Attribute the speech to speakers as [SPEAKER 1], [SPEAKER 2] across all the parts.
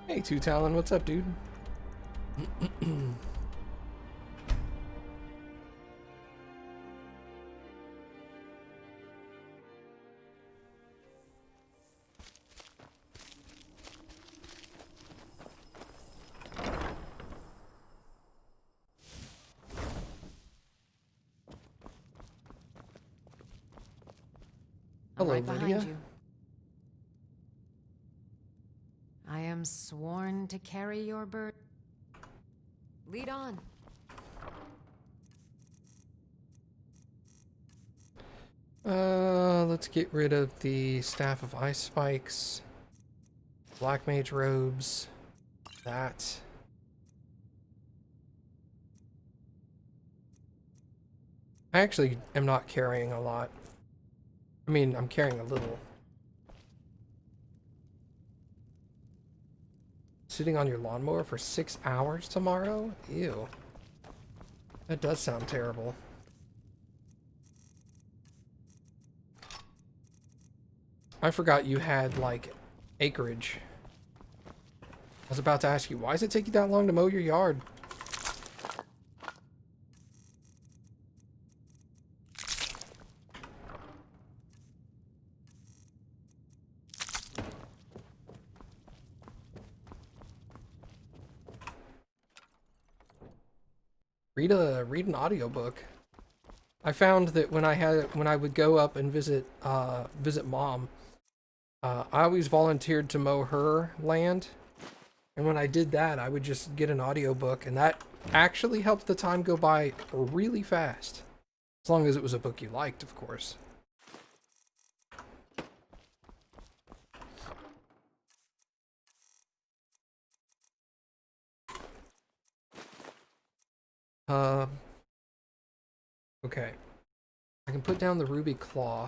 [SPEAKER 1] Hey, Two Talon, what's up, dude?
[SPEAKER 2] I'm
[SPEAKER 1] Hello,
[SPEAKER 2] right behind
[SPEAKER 1] Lydia.
[SPEAKER 2] you. I am sworn to carry your burden. Lead on.
[SPEAKER 1] Let's get rid of the Staff of Ice Spikes, Black Mage Robes, that. I actually am not carrying a lot. I mean, I'm carrying a little. Sitting on your lawnmower for 6 hours tomorrow? Ew. That does sound terrible. I forgot you had, like, acreage. I was about to ask you, why does it take you that long to mow your yard? Read an audiobook. I found that when I would go up and visit mom, I always volunteered to mow her land. And when I did that, I would just get an audiobook, and that actually helped the time go by really fast. As long as it was a book you liked, of course. Uh, okay. I can put down the ruby claw.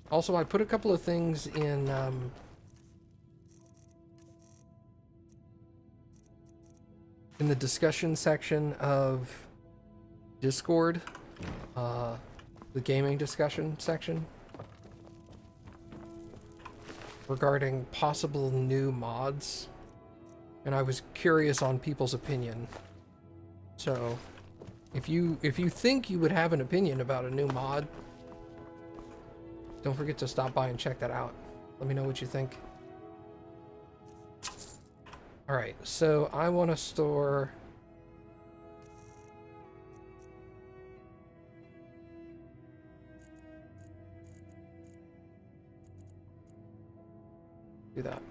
[SPEAKER 1] Also, I put a couple of things in the discussion section of Discord, the gaming discussion section, regarding possible new mods, and I was curious on people's opinion. So, if you think you would have an opinion about a new mod, don't forget to stop by and check that out. Let me know what you think. Alright, so I want to store... do that.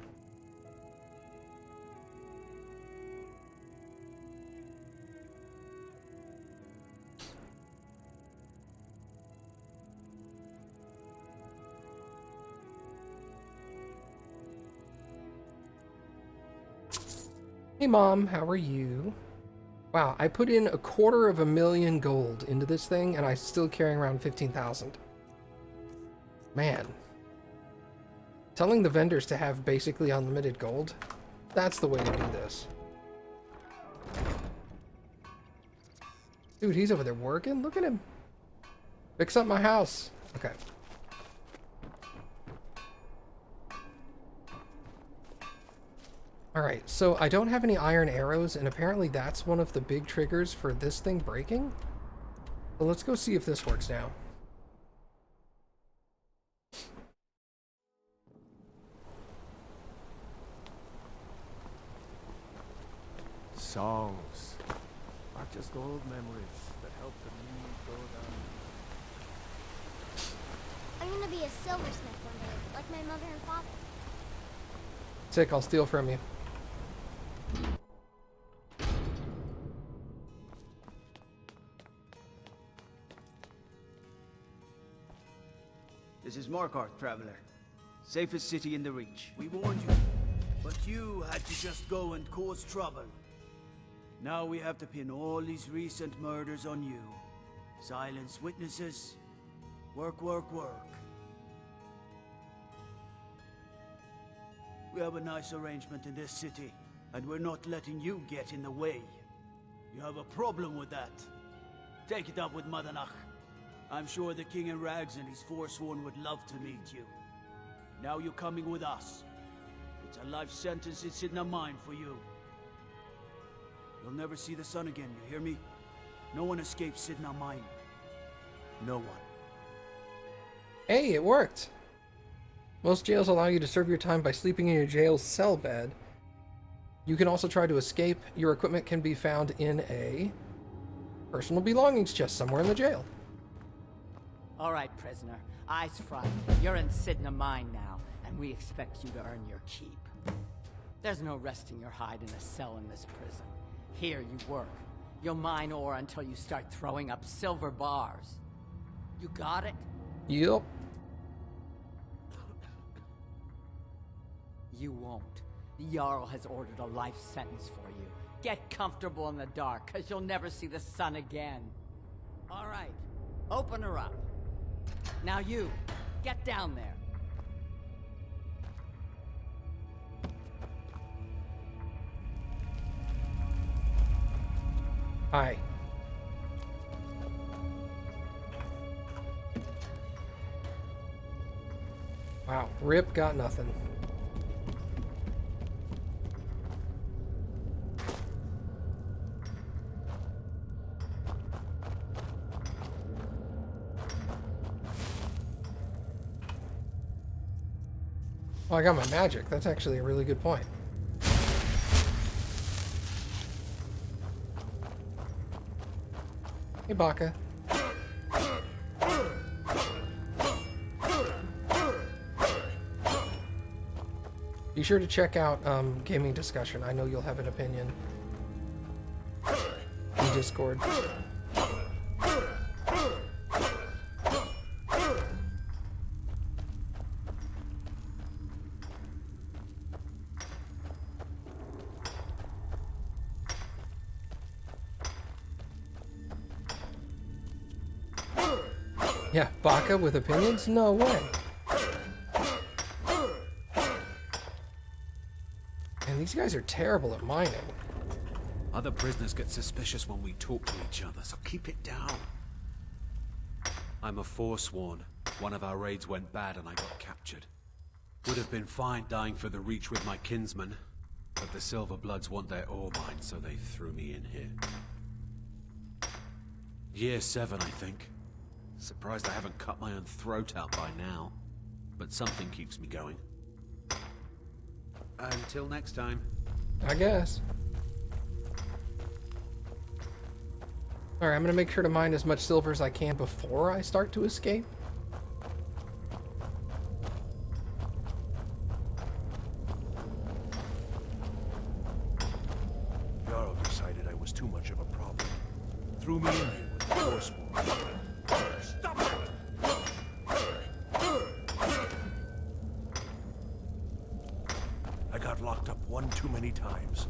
[SPEAKER 1] Hey Mom, how are you? Wow, I put in $250,000 gold into this thing, and I'm still carrying around 15,000. Man. Telling the vendors to have basically unlimited gold, that's the way to do this. Dude, he's over there working. Look at him. Fix up my house. Okay. Alright, so I don't have any iron arrows, and apparently that's one of the big triggers for this thing breaking. So let's go see if this works now.
[SPEAKER 3] Songs are just old memories that help the mood go down.
[SPEAKER 4] I'm gonna be a silversmith one day, like my mother and father.
[SPEAKER 1] Sick, I'll steal from you.
[SPEAKER 5] This is Markarth, Traveler. Safest city in the Reach. We warned you, but you had to just go and cause trouble. Now we have to pin all these recent murders on you. Silence witnesses. Work, work, work. We have a nice arrangement in this city, and we're not letting you get in the way. You have a problem with that. Take it up with Madanach. I'm sure the King in Rags and his Forsworn would love to meet you. Now you're coming with us. It's a life sentence that's in a mine for you. You'll never see the sun again, you hear me? No one escapes Sidna Mine. No one.
[SPEAKER 1] Hey, it worked! Most jails allow you to serve your time by sleeping in your jail's cell bed. You can also try to escape. Your equipment can be found in a personal belongings chest somewhere in the jail.
[SPEAKER 6] All right, prisoner. Eyes front. You're in Sidna Mine now, and we expect you to earn your keep. There's no resting your hide in a cell in this prison. Here you work. You'll mine ore until you start throwing up silver bars. You got it?
[SPEAKER 1] Yup.
[SPEAKER 6] You won't. The Jarl has ordered a life sentence for you. Get comfortable in the dark, cause you'll never see the sun again. All right, open her up. Now you, get down there.
[SPEAKER 1] Hi. Wow, Rip got nothing. Well, I got my magic. That's actually a really good point. Hey, Baka. Be sure to check out Gaming Discussion. I know you'll have an opinion in Discord. Yeah, Baka with opinions? No way. And these guys are terrible at mining.
[SPEAKER 3] Other prisoners get suspicious when we talk to each other, so keep it down. I'm a Forsworn. One of our raids went bad and I got captured. Would have been fine dying for the Reach with my kinsmen, but the Silver Bloods want their ore mine, so they threw me in here. Year 7, I think. Surprised I haven't cut my own throat out by now. But something keeps me going. Until next time.
[SPEAKER 1] I guess. Alright, I'm gonna make sure to mine as much silver as I can before I start to escape.
[SPEAKER 7] Jarl decided I was too much of a problem. Threw me in here with the Forsworn. Stop it! I got locked up one too many times.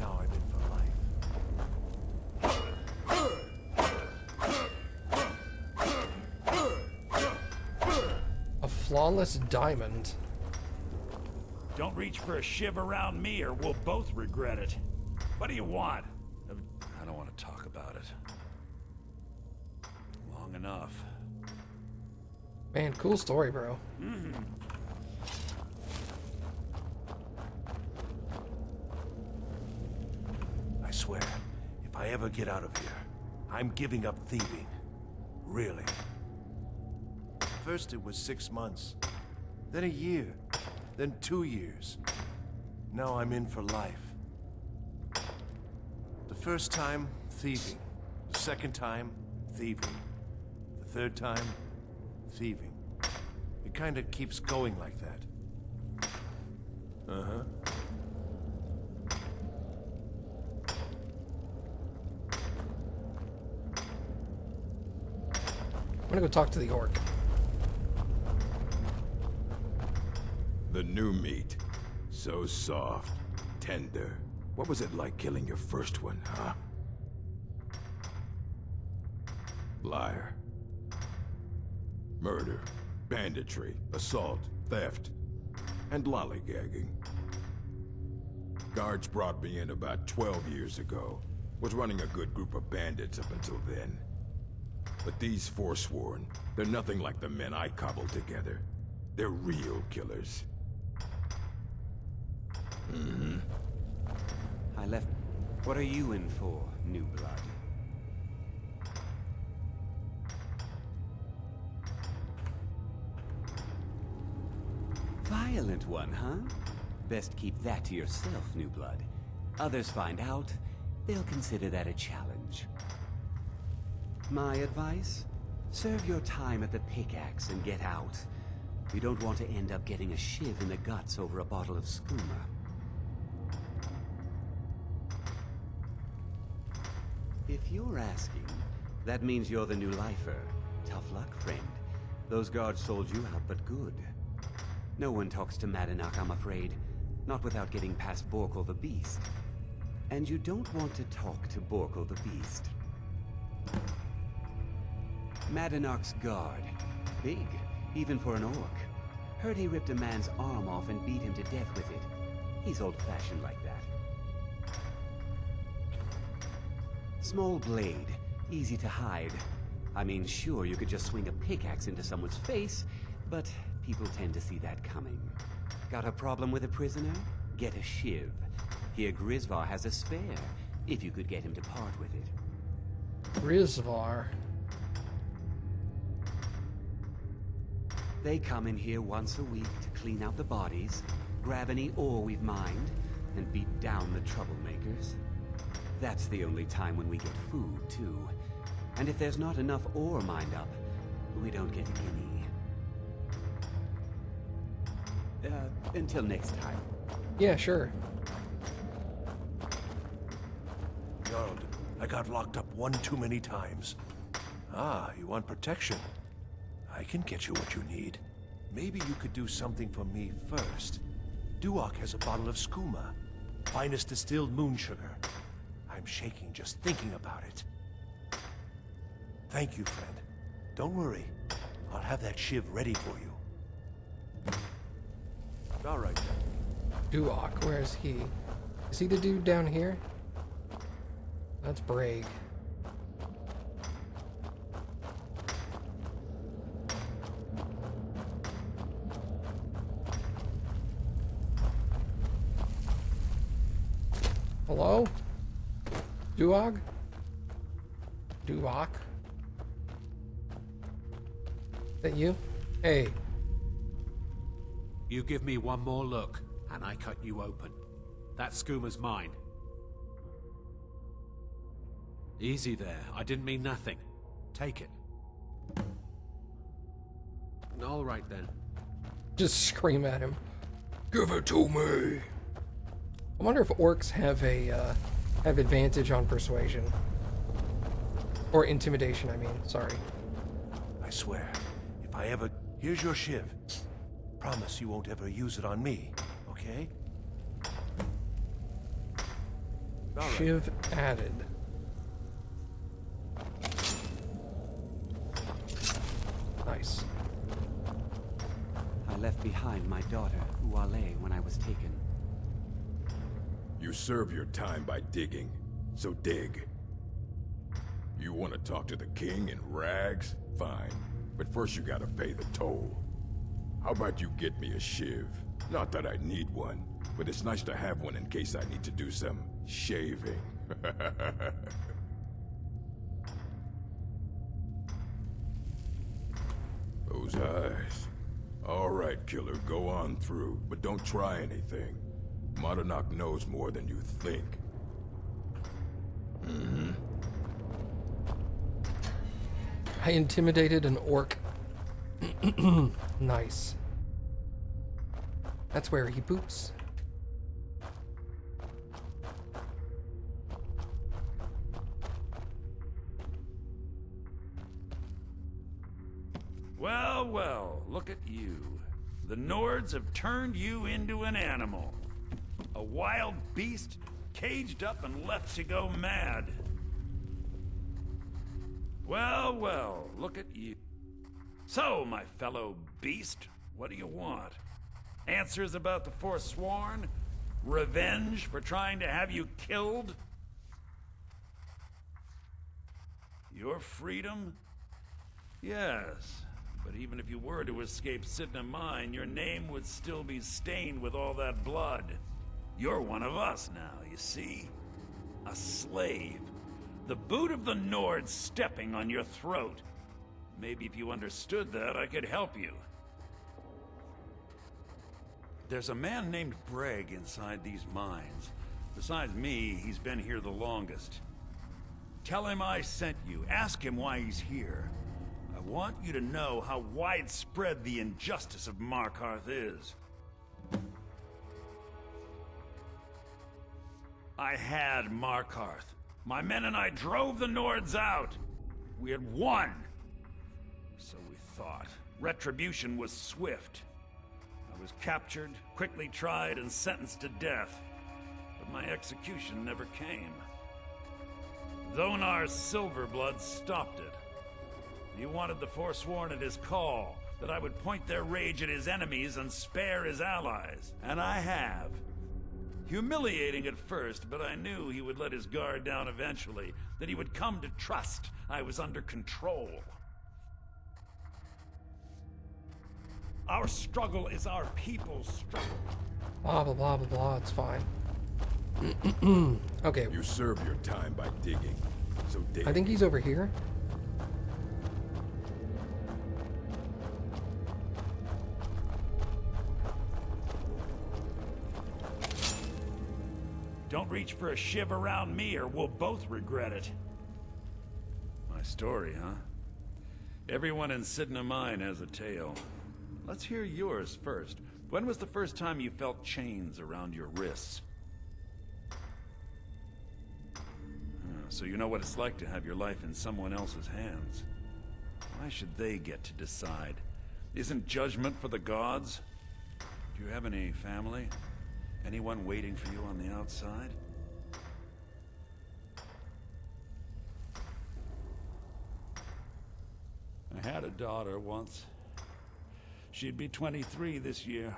[SPEAKER 7] Now I'm in for life.
[SPEAKER 1] A flawless diamond.
[SPEAKER 8] Don't reach for a shiv around me or we'll both regret it. What do you want?
[SPEAKER 7] I don't want to talk about it.
[SPEAKER 8] Long enough.
[SPEAKER 1] Man, cool story, bro.
[SPEAKER 7] I swear, if I ever get out of here, I'm giving up thieving. Really. First it was 6 months, then a year, then 2 years. Now I'm in for life. The first time, thieving. The second time, thieving. The third time, thieving. It kinda keeps going like that. Uh-huh.
[SPEAKER 1] I'm gonna go talk to the orc.
[SPEAKER 9] The new meat. So soft, tender. What was it like killing your first one, huh? Liar. Murder, banditry, assault, theft, and lollygagging. Guards brought me in about 12 years ago. Was running a good group of bandits up until then. But these Forsworn, they're nothing like the men I cobbled together. They're real killers.
[SPEAKER 3] I left... What are you in for, New Blood? Violent one, huh? Best keep that to yourself, New Blood. Others find out, they'll consider that a challenge. My advice? Serve your time at the pickaxe and get out. You don't want to end up getting a shiv in the guts over a bottle of skooma. If you're asking, that means you're the new lifer. Tough luck, friend. Those guards sold you out, but good. No one talks to Madanach, I'm afraid. Not without getting past Borkul the Beast. And you don't want to talk to Borkul the Beast. Madanach's guard. Big, even for an orc. Heard he ripped a man's arm off and beat him to death with it. He's old-fashioned like that. Small blade, easy to hide. I mean, sure, you could just swing a pickaxe into someone's face, but people tend to see that coming. Got a problem with a prisoner? Get a shiv. Here Grisvar has a spare, if you could get him to part with it.
[SPEAKER 1] Grisvar.
[SPEAKER 3] They come in here once a week to clean out the bodies, grab any ore we've mined, and beat down the troublemakers. That's the only time when we get food, too. And if there's not enough ore mined up, we don't get any. Until next time.
[SPEAKER 1] Yeah, sure.
[SPEAKER 7] Jarl, I got locked up one too many times. Ah, you want protection? I can get you what you need. Maybe you could do something for me first. Duok has a bottle of skooma, finest distilled moon sugar. I'm shaking just thinking about it. Thank you, friend. Don't worry. I'll have that shiv ready for you. All right, then.
[SPEAKER 1] Duok, where is he? Is he the dude down here? That's Braig. Hello? Duog? Duok? Is that you? Hey.
[SPEAKER 3] You give me one more look, and I cut you open. That skooma's mine. Easy there. I didn't mean nothing. Take it. All right, then.
[SPEAKER 1] Just scream at him. Give it to me! I wonder if orcs have have advantage on persuasion. Or intimidation, I mean. Sorry.
[SPEAKER 7] I swear, if I ever... Here's your shiv. Promise you won't ever use it on me, okay? All right.
[SPEAKER 1] Shiv added. Nice.
[SPEAKER 3] I left behind my daughter, Uale, when I was taken.
[SPEAKER 9] You serve your time by digging, so dig. You want to talk to the king in rags? Fine. But first you gotta pay the toll. How about you get me a shiv? Not that I need one, but it's nice to have one in case I need to do some shaving. Those eyes. All right, killer, go on through, but don't try anything. Madanach knows more than you think.
[SPEAKER 1] I intimidated an orc. Nice. That's where he poops.
[SPEAKER 8] Well, well, look at you. The Nords have turned you into an animal. A wild beast, caged up and left to go mad. Well, well, look at you. So, my fellow beast, what do you want? Answers about the Forsworn? Revenge for trying to have you killed? Your freedom Yes, but even if you were to escape Sidna Mine, your name would still be stained with all that blood. You're one of us now, you see? A slave. The boot of the Nord stepping on your throat. Maybe if you understood that, I could help you. There's a man named Breg inside these mines. Besides me, he's been here the longest. Tell him I sent you. Ask him why he's here. I want you to know how widespread the injustice of Markarth is. I had Markarth. My men and I drove the Nords out. We had won. So we thought. Retribution was swift. I was captured, quickly tried, and sentenced to death. But my execution never came. Dhonar's Silverblood stopped it. He wanted the Forsworn at his call, that I would point their rage at his enemies and spare his allies. And I have. Humiliating at first, but I knew he would let his guard down eventually, that he would come to trust I was under control. Our struggle is our people's struggle.
[SPEAKER 1] Blah, blah, blah, blah, blah. It's fine. Okay.
[SPEAKER 9] You serve your time by digging, so dig.
[SPEAKER 1] I think he's over here.
[SPEAKER 8] Don't reach for a shiv around me or we'll both regret it. My story, huh? Everyone in Sidna Mine has a tale. Let's hear yours first. When was the first time you felt chains around your wrists? So you know what it's like to have your life in someone else's hands. Why should they get to decide? Isn't judgment for the gods? Do you have any family? Anyone waiting for you on the outside? I had a daughter once. She'd be 23 this year.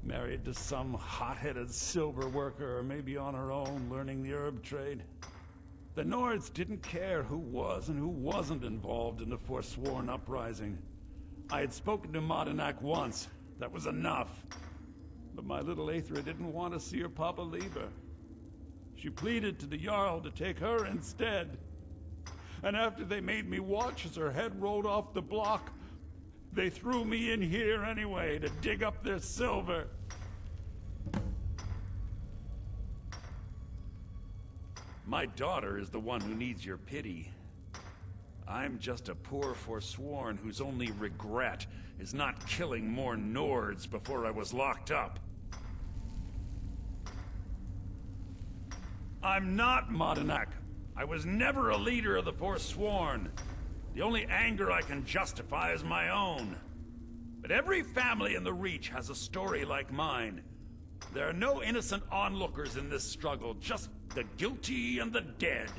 [SPEAKER 8] Married to some hot-headed silver worker, or maybe on her own, learning the herb trade. The Nords didn't care who was and who wasn't involved in the Forsworn uprising. I had spoken to Madanak once. That was enough. But my little Aethra didn't want to see her papa leave her. She pleaded to the Jarl to take her instead. And after they made me watch as her head rolled off the block, they threw me in here anyway to dig up their silver. My daughter is the one who needs your pity. I'm just a poor Forsworn whose only regret is not killing more Nords before I was locked up. I'm not Madanak. I was never a leader of the Forsworn. The only anger I can justify is my own. But every family in the Reach has a story like mine. There are no innocent onlookers in this struggle, just the guilty and the dead.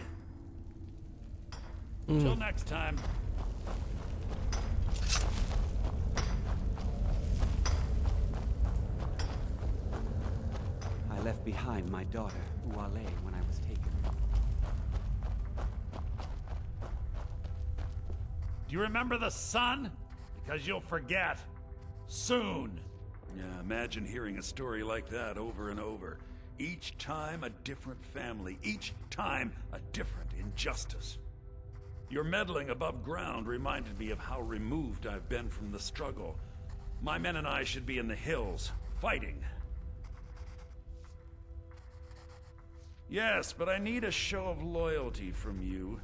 [SPEAKER 8] Till next time.
[SPEAKER 10] I left behind my daughter, Uale, when I was taken.
[SPEAKER 8] Do you remember the sun? Because you'll forget. Soon. Yeah, imagine hearing a story like that over and over. Each time a different family. Each time a different injustice. Your meddling above ground reminded me of how removed I've been from the struggle. My men and I should be in the hills, fighting. Yes, but I need a show of loyalty from you.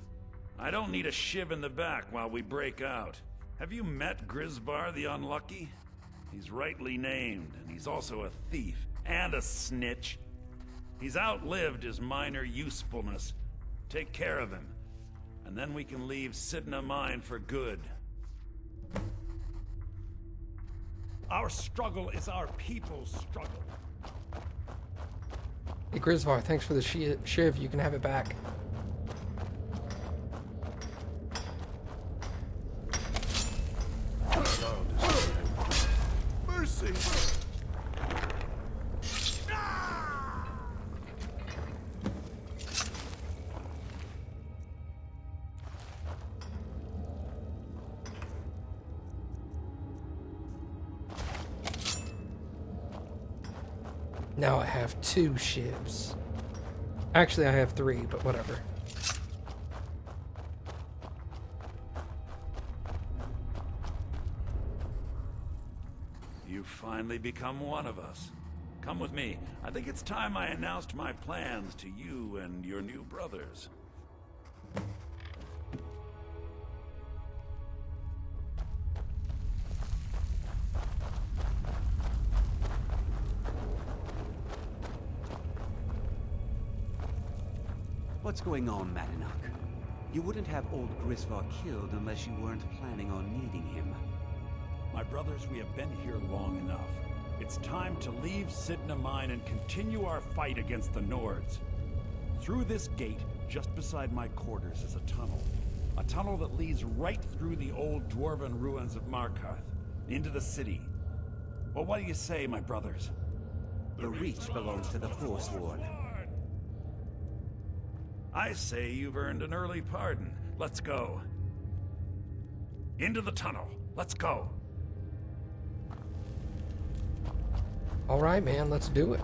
[SPEAKER 8] I don't need a shiv in the back while we break out. Have you met Grisvar the Unlucky? He's rightly named, and he's also a thief and a snitch. He's outlived his minor usefulness. Take care of him, and then we can leave Sidna Mine for good. Our struggle is our people's struggle.
[SPEAKER 1] Hey, Grisvar, thanks for the shiv. You can have it back.
[SPEAKER 7] Mercy!
[SPEAKER 1] Now I have 2 ships. Actually, I have 3, but whatever.
[SPEAKER 8] You've finally become one of us. Come with me. I think it's time I announced my plans to you and your new brothers.
[SPEAKER 10] What's going on, Mattinock? You wouldn't have old Grisvar killed unless you weren't planning on needing him.
[SPEAKER 8] My brothers, we have been here long enough. It's time to leave Sidna Mine and continue our fight against the Nords. Through this gate, just beside my quarters, is a tunnel. A tunnel that leads right through the old dwarven ruins of Markarth, into the city. Well, what do you say, my brothers?
[SPEAKER 10] The Reach belongs to the Forsworn.
[SPEAKER 8] I say you've earned an early pardon. Let's go. Into the tunnel. Let's go.
[SPEAKER 1] All right, man, let's do it.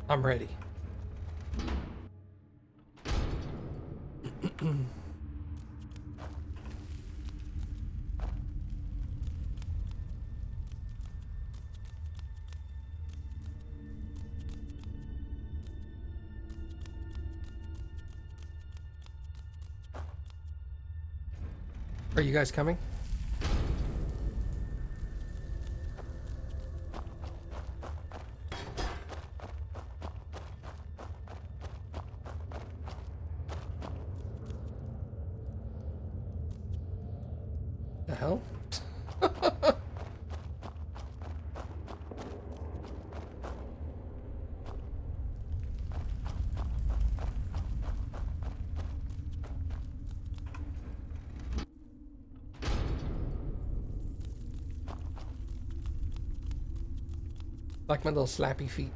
[SPEAKER 1] I'm ready. Are you guys coming? The hell? Like my little slappy feet.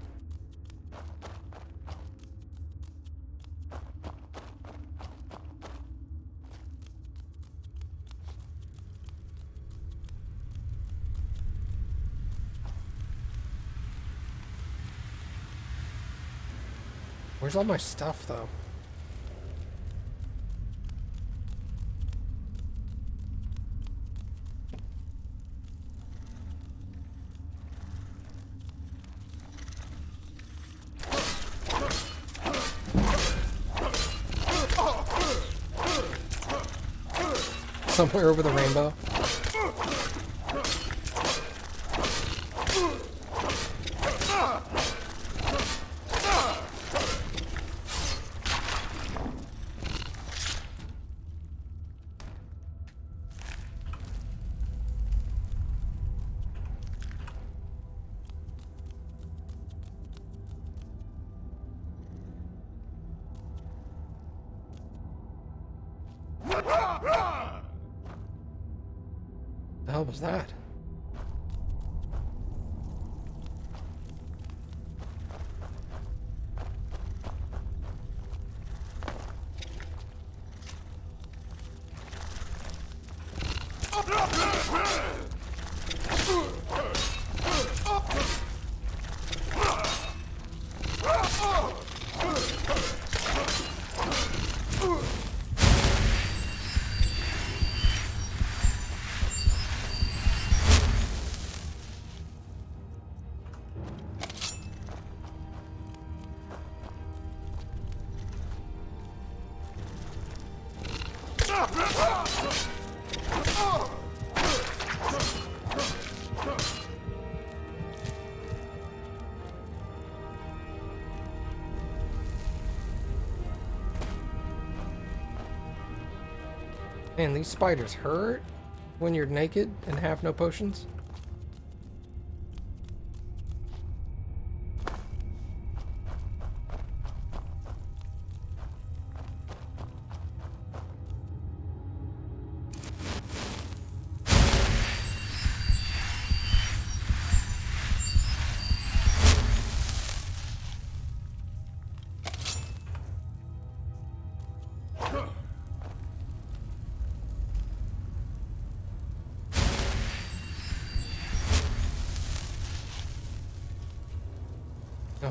[SPEAKER 1] Where's all my stuff, though? Somewhere over the rainbow. The hell was that? Man, these spiders hurt when you're naked and have no potions.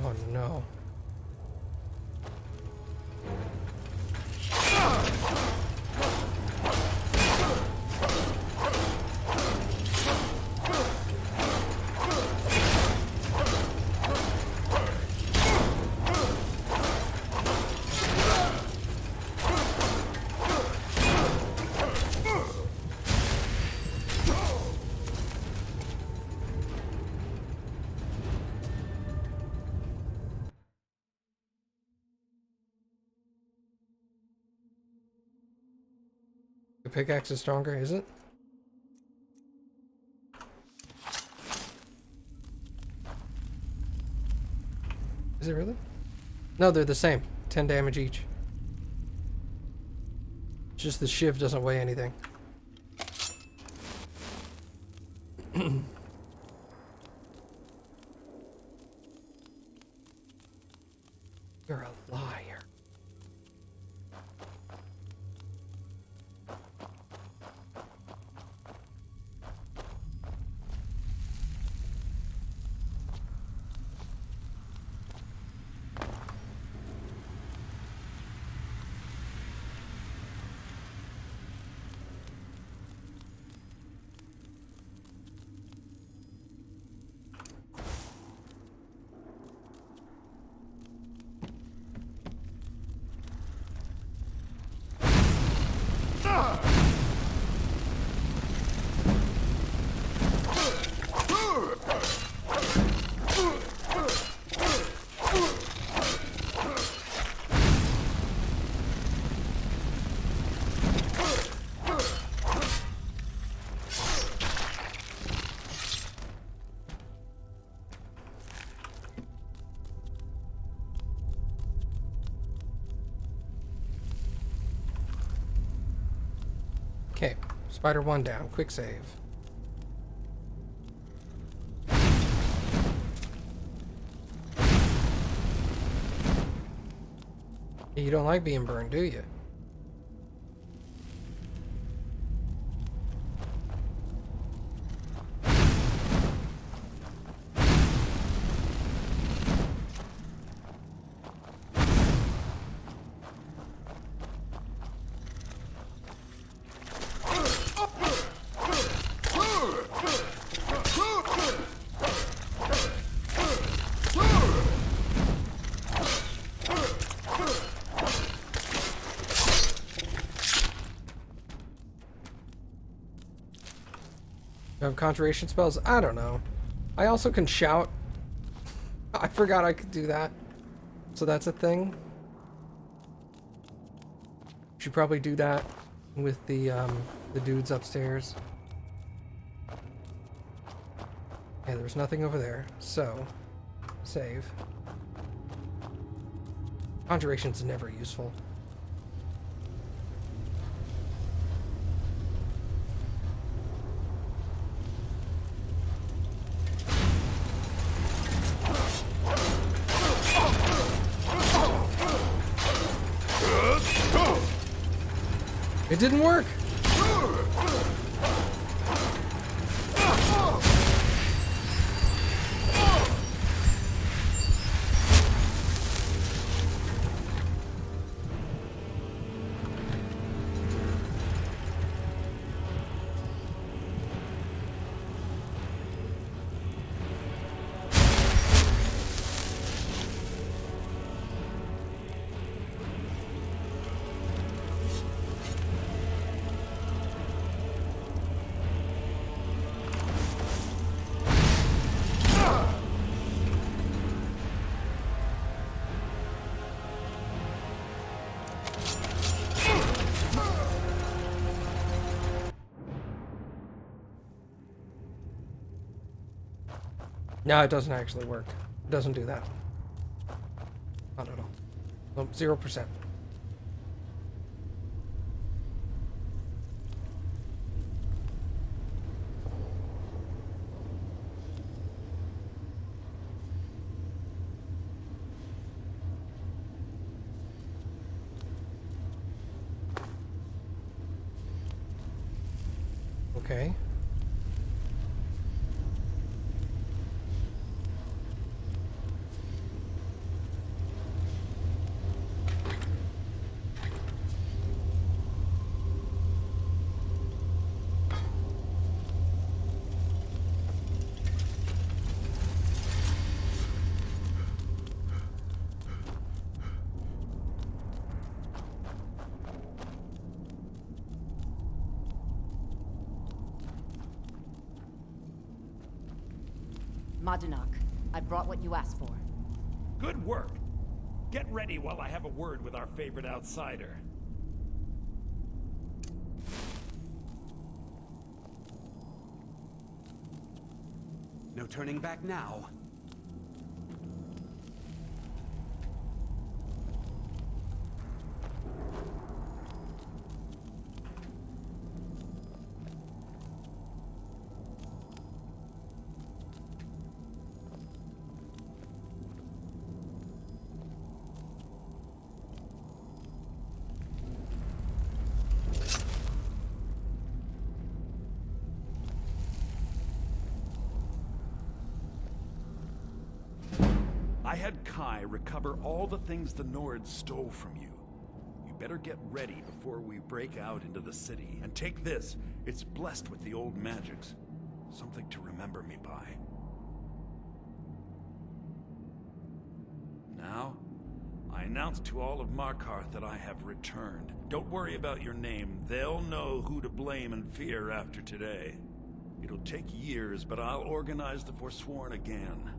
[SPEAKER 1] Oh no. The pickaxe is stronger, is it? Is it really? No, they're the same. 10 damage each. Just the shiv doesn't weigh anything. You're a liar. Okay, spider 1 down. Quick save. You don't like being burned, do you? You have conjuration spells? I don't know. I also can shout. I forgot I could do that. So that's a thing. Should probably do that with the dudes upstairs. Yeah, there's nothing over there. So, save. Conjuration's never useful. It didn't work! No, it doesn't actually work. It doesn't do that. Not at all. Nope, 0%. Okay.
[SPEAKER 2] Madanak, I brought what you asked for.
[SPEAKER 8] Good work. Get ready while I have a word with our favorite outsider.
[SPEAKER 10] No turning back now.
[SPEAKER 8] I had Kai recover all the things the Nords stole from you. You better get ready before we break out into the city. And take this. It's blessed with the old magics. Something to remember me by. Now, I announce to all of Markarth that I have returned. Don't worry about your name. They'll know who to blame and fear after today. It'll take years, but I'll organize the Forsworn again.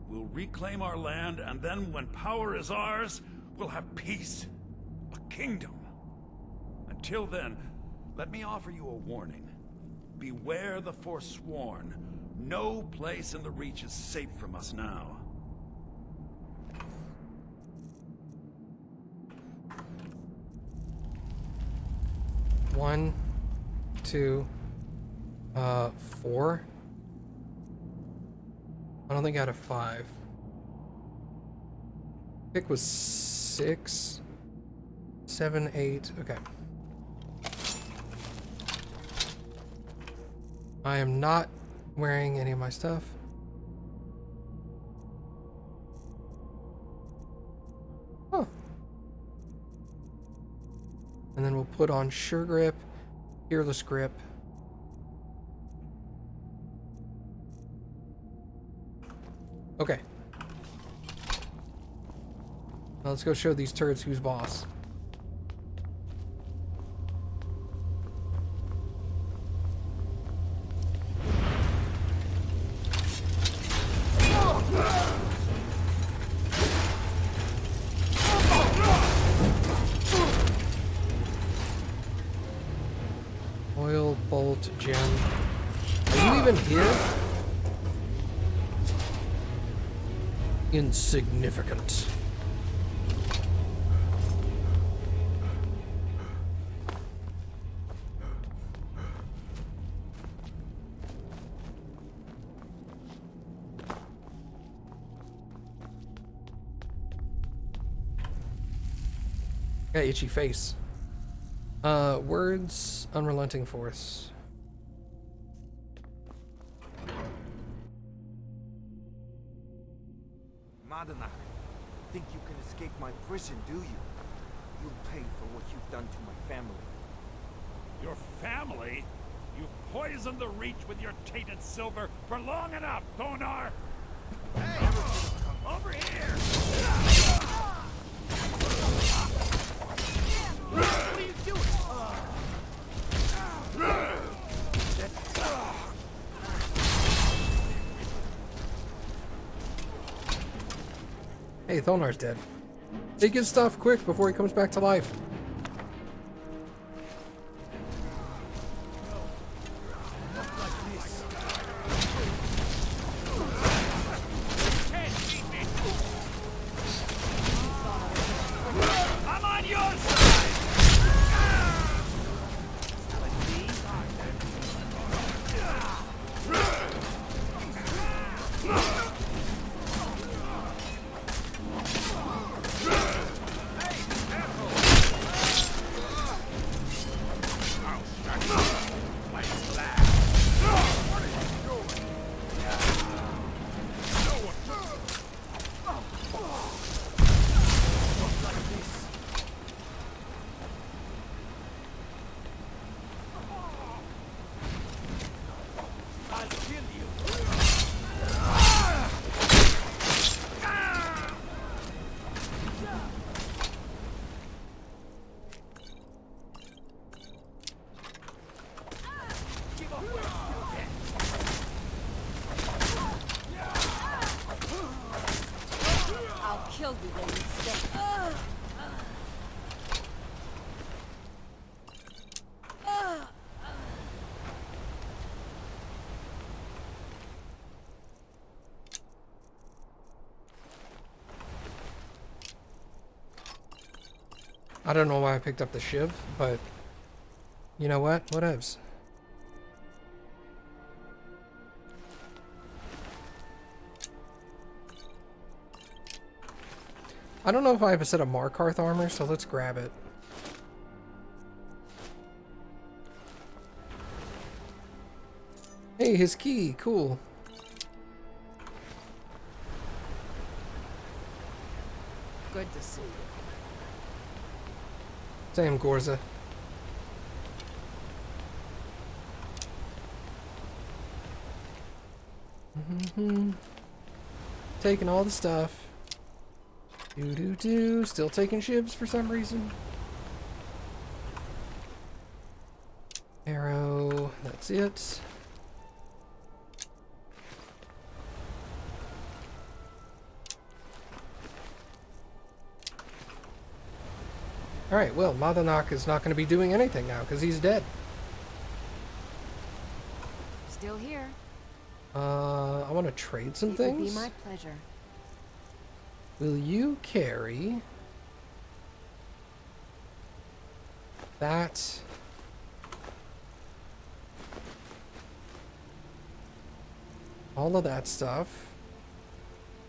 [SPEAKER 8] We'll reclaim our land, and then when power is ours, we'll have peace. A kingdom. Until then, let me offer you a warning. Beware the Forsworn. No place in the Reach is safe from us now.
[SPEAKER 1] One, two, 4. I don't think out of 5. Pick was 6, 7, 8. Okay. I am not wearing any of my stuff. Oh. And then we'll put on Sure Grip, Fearless Grip. Okay. Now let's go show these turds who's boss. Oil bolt gem. Are you even here? Insignificant. Got itchy face. Words, unrelenting force.
[SPEAKER 11] Madanak, think you can escape my prison, do you? You'll pay for what you've done to my family.
[SPEAKER 8] Your family? You've poisoned the Reach with your tainted silver for long enough, Thonar!
[SPEAKER 11] Hey!
[SPEAKER 8] Over here!
[SPEAKER 11] What are you doing?
[SPEAKER 1] Hey, Thonar's dead. Take his stuff quick before he comes back to life.
[SPEAKER 8] I'm on your side!
[SPEAKER 2] killed me though instead.
[SPEAKER 1] I don't know why I picked up the shiv, but you know what? Whatevs. I don't know if I have a set of Markarth armor, so let's grab it. Hey, his key. Cool.
[SPEAKER 2] Good to see you.
[SPEAKER 1] Same, Gorza. Taking all the stuff. Do. Still taking shivs for some reason. Arrow. That's it. Alright, well, Madanak is not going to be doing anything now because he's dead.
[SPEAKER 2] Still here.
[SPEAKER 1] I want to trade some
[SPEAKER 2] It
[SPEAKER 1] things.
[SPEAKER 2] would be my pleasure.
[SPEAKER 1] Will you carry that? All of that stuff.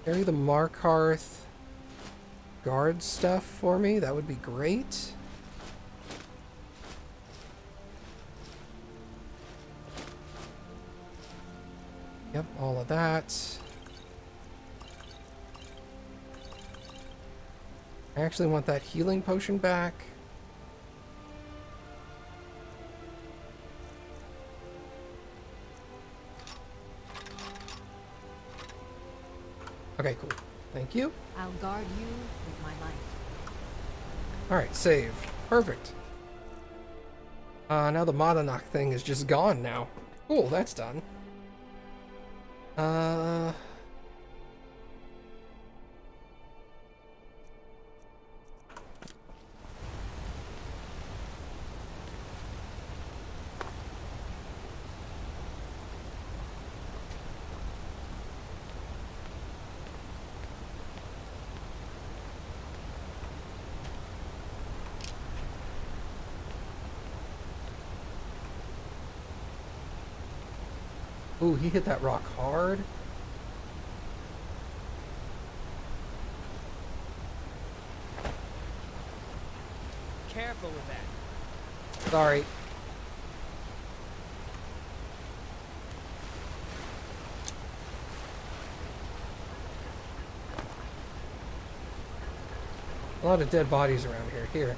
[SPEAKER 1] Carry the Markarth guard stuff for me. That would be great. Yep, all of that. I actually want that healing potion back. Okay, cool. Thank you.
[SPEAKER 2] I'll guard you with my life.
[SPEAKER 1] Alright, save. Perfect. Now the Madanak thing is just gone now. Cool, that's done. Ooh, he hit that rock hard.
[SPEAKER 6] Careful with that.
[SPEAKER 1] Sorry. A lot of dead bodies around here. Here.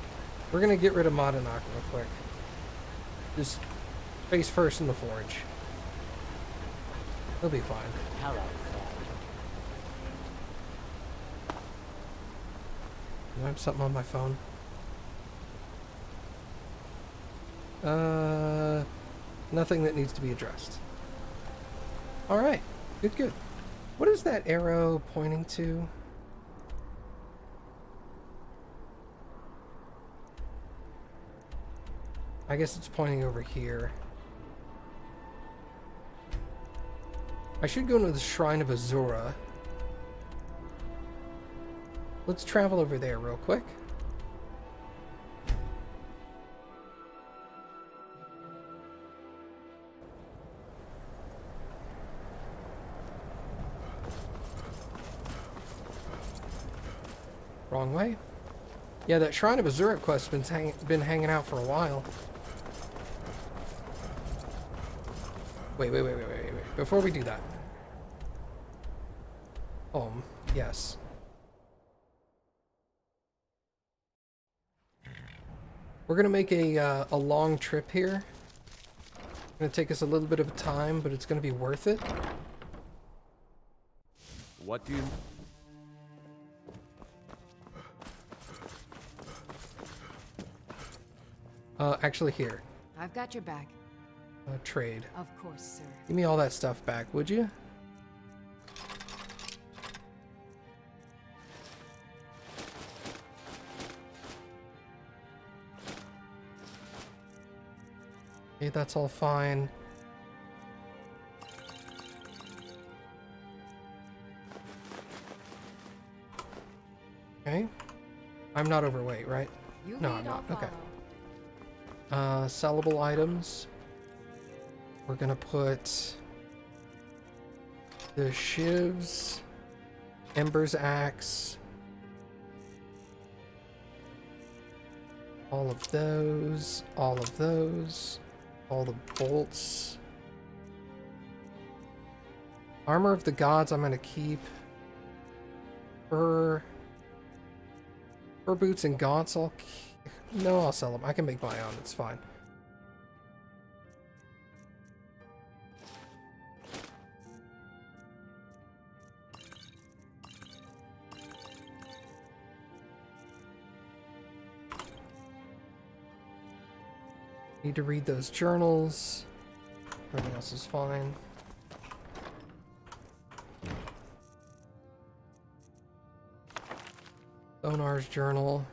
[SPEAKER 1] We're gonna get rid of Madanak real quick. Just face first in the forge. He'll be fine.
[SPEAKER 6] Hello,
[SPEAKER 1] Do I have something on my phone? Nothing that needs to be addressed. Alright. Good. What is that arrow pointing to? I guess it's pointing over here. I should go into the Shrine of Azura. Let's travel over there real quick. Wrong way. Yeah, that Shrine of Azura quest's been hanging out for a while. Wait. Before we do that. Yes. We're gonna make a long trip here. It's gonna take us a little bit of time, but it's gonna be worth it.
[SPEAKER 3] What do you...
[SPEAKER 1] Actually here.
[SPEAKER 2] I've got your back.
[SPEAKER 1] Trade.
[SPEAKER 2] Of course, sir.
[SPEAKER 1] Give me all that stuff back, would you? Okay, that's all fine. Okay. I'm not overweight, right?
[SPEAKER 2] You
[SPEAKER 1] No,
[SPEAKER 2] lead,
[SPEAKER 1] I'm not.
[SPEAKER 2] I'll
[SPEAKER 1] Okay.
[SPEAKER 2] follow.
[SPEAKER 1] Sellable items. We're gonna put the shivs, Ember's axe, all of those, all of those, all the bolts. Armor of the gods I'm gonna keep. Fur boots and gaunts I'll keep. No, I'll sell them. I can make my own, it's fine. Need to read those journals. Everything else is fine. Sonar's journal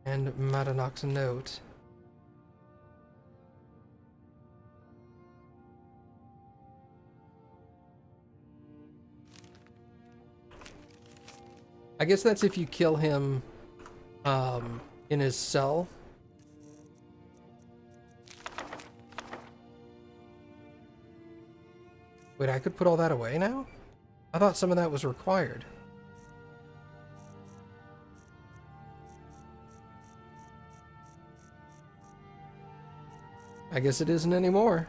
[SPEAKER 1] and Madanok's note. I guess that's if you kill him in his cell. Wait, I could put all that away now? I thought some of that was required. I guess it isn't anymore.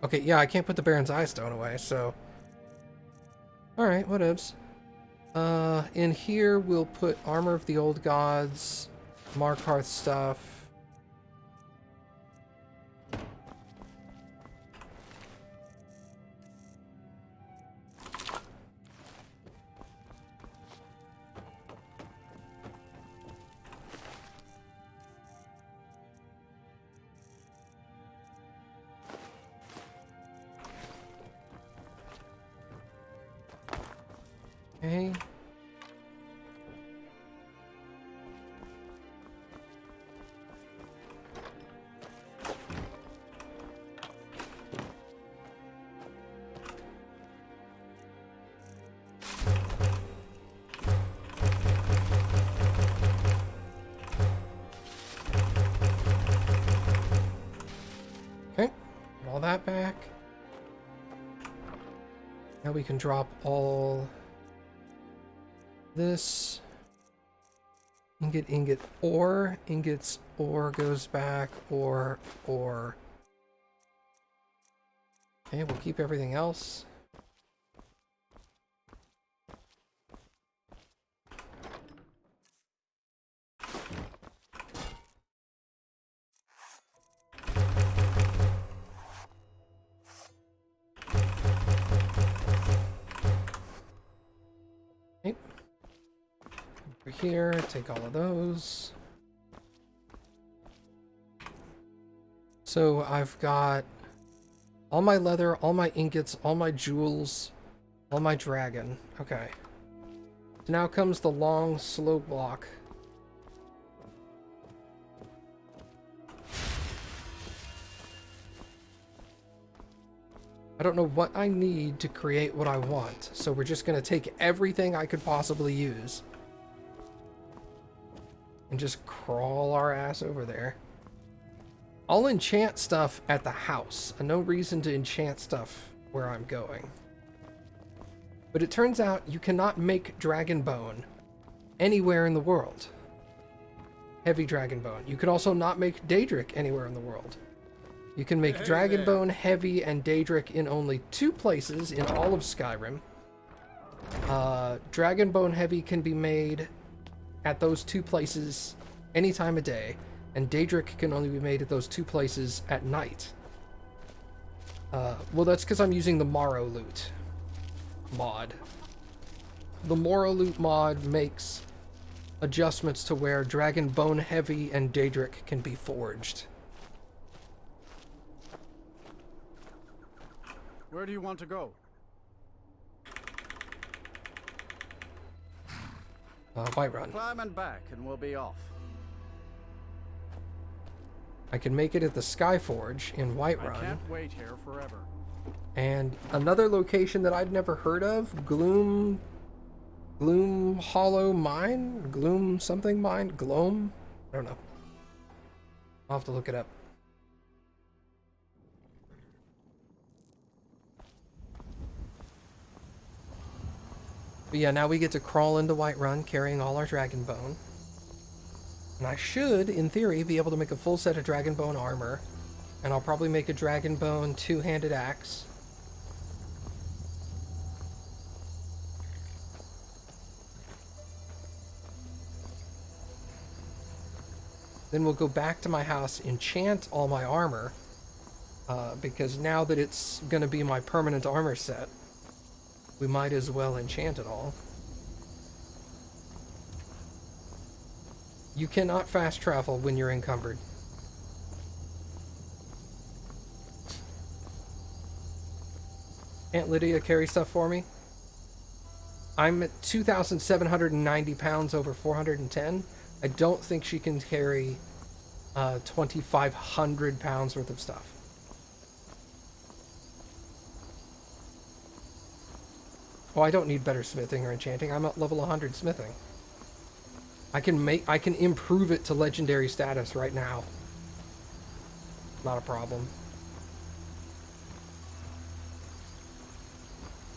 [SPEAKER 1] Okay, yeah, I can't put the Baron's Eye Stone away, so... Alright, whatevs. In here we'll put Armor of the Old Gods, Markarth stuff. Okay. Okay, all that back. Now we can drop all this. Ingot, ore. Ingots, ore goes back, ore. Okay, we'll keep everything else. Okay. Over here, take all of those. So I've got all my leather, all my ingots, all my jewels, all my dragon. Okay. So now comes the long, slow block. I don't know what I need to create what I want, so we're just going to take everything I could possibly use and just crawl our ass over there. I'll enchant stuff at the house. No reason to enchant stuff where I'm going. But it turns out you cannot make dragon bone anywhere in the world. Heavy dragon bone. You could also not make Daedric anywhere in the world. You can make Dragonbone, Heavy, and Daedric in only 2 places in all of Skyrim. Dragonbone Heavy can be made at those 2 places any time of day, and Daedric can only be made at those 2 places at night. Well, that's because I'm using the Morrow Loot mod. The Morrow Loot mod makes adjustments to where Dragonbone Heavy and Daedric can be forged.
[SPEAKER 12] Where do you want to go?
[SPEAKER 1] Whiterun.
[SPEAKER 12] Climbing back and we'll be off.
[SPEAKER 1] I can make it at the Skyforge in
[SPEAKER 12] I
[SPEAKER 1] Whiterun.
[SPEAKER 12] can't wait here forever.
[SPEAKER 1] And another location that I'd never heard of, Gloom Hollow Mine? Gloom something mine? Gloam? I don't know. I'll have to look it up. But yeah, now we get to crawl into Whiterun carrying all our Dragonbone. And I should, in theory, be able to make a full set of Dragonbone armor. And I'll probably make a Dragonbone two-handed axe. Then we'll go back to my house, enchant all my armor, because now that it's going to be my permanent armor set, we might as well enchant it all. You cannot fast travel when you're encumbered. Aunt Lydia carry stuff for me. I'm at 2,790 pounds over 410. I don't think she can carry 2,500 pounds worth of stuff. Oh, I don't need better smithing or enchanting. I'm at level 100 smithing. I can improve it to legendary status right now. Not a problem.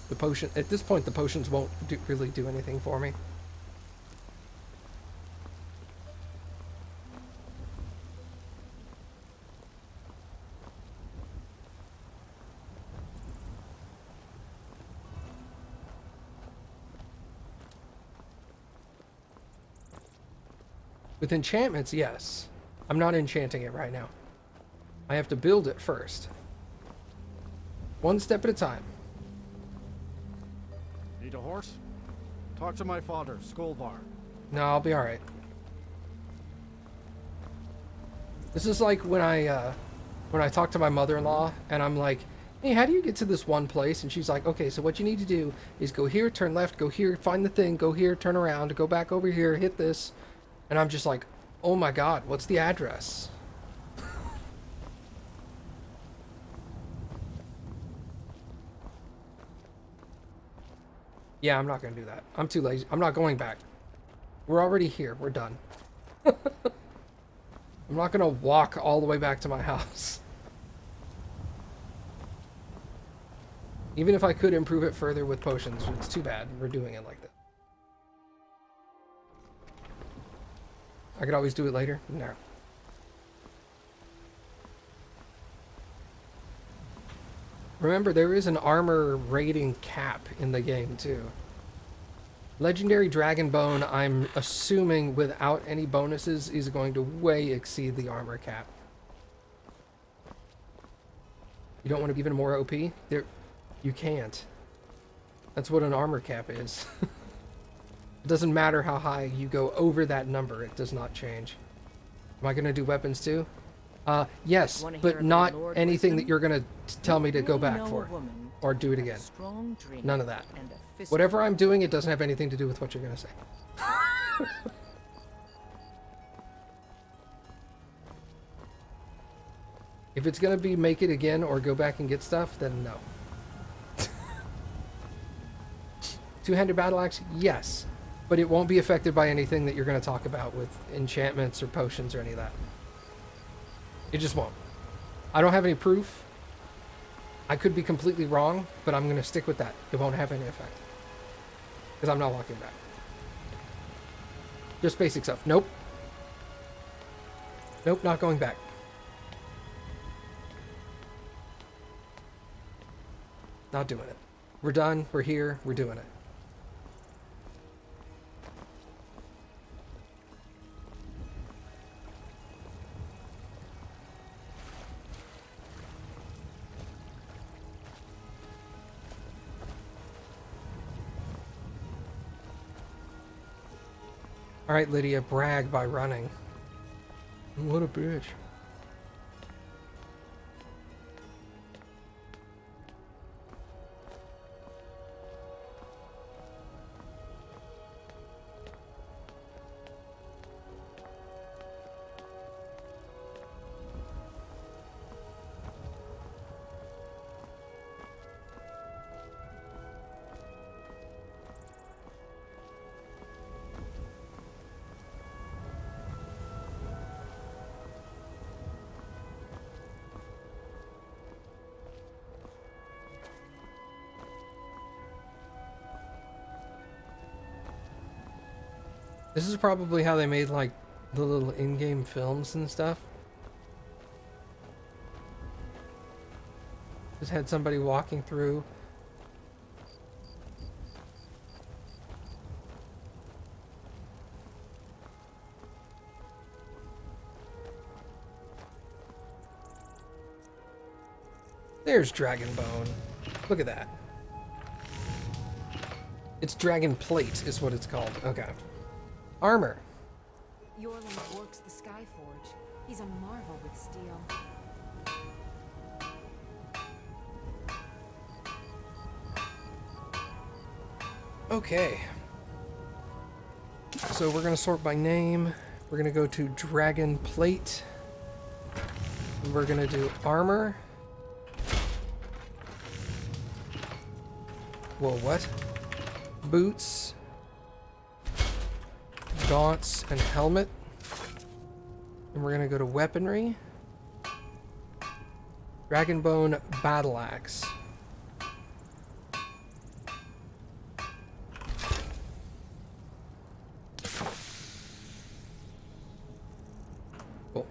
[SPEAKER 1] The potion, at this point, the potions won't really do anything for me. With enchantments, yes. I'm not enchanting it right now. I have to build it first. One step at a time.
[SPEAKER 12] Need a horse? Talk to my father, Skolvar.
[SPEAKER 1] No, I'll be alright. This is like when I talk to my mother-in-law and I'm like, hey, how do you get to this one place? And she's like, okay, so what you need to do is go here, turn left, go here, find the thing, go here, turn around, go back over here, hit this. And I'm just like, oh my god, what's the address? Yeah, I'm not going to do that. I'm too lazy. I'm not going back. We're already here. We're done. I'm not going to walk all the way back to my house. Even if I could improve it further with potions, it's too bad. We're doing it like that. I could always do it later. No. Remember, there is an armor rating cap in the game, too. Legendary Dragonbone, I'm assuming without any bonuses, is going to way exceed the armor cap. You don't want to be even more OP? There, you can't. That's what an armor cap is. It doesn't matter how high you go over that number, it does not change. Am I going to do weapons too? Yes, but not anything that you're going to tell me to go back for. Or do it again. None of that. Whatever I'm doing, it doesn't have anything to do with what you're going to say. If it's going to be make it again or go back and get stuff, then no. Two-handed battle axe? Yes. But it won't be affected by anything that you're going to talk about with enchantments or potions or any of that. It just won't. I don't have any proof. I could be completely wrong, but I'm going to stick with that. It won't have any effect. Because I'm not walking back. Just basic stuff. Nope. Nope, not going back. Not doing it. We're done. We're here. We're doing it. Alright, Lydia, brag by running. What a bitch. This is probably how they made like the little in-game films and stuff. Just had somebody walking through. There's Dragonbone. Look at that. It's Dragon Plate is what it's called. Okay. Armor.
[SPEAKER 2] Yorland works the Skyforge. He's a marvel with steel.
[SPEAKER 1] Okay. So we're gonna sort by name. We're gonna go to Dragon Plate. And we're gonna do armor. Whoa, what? Boots. Gaunts and helmet. And we're gonna go to weaponry. Dragonbone battle axe. Cool.